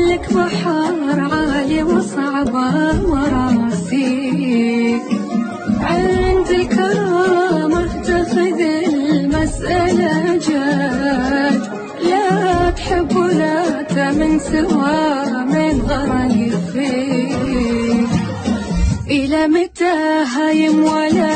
لك بحر عالي وصعبة وراسي، عند الكرامة تاخذ المسألة جاد، لا تحب ولا تمن سوى من غرق فيك. إلى متى هايم ولا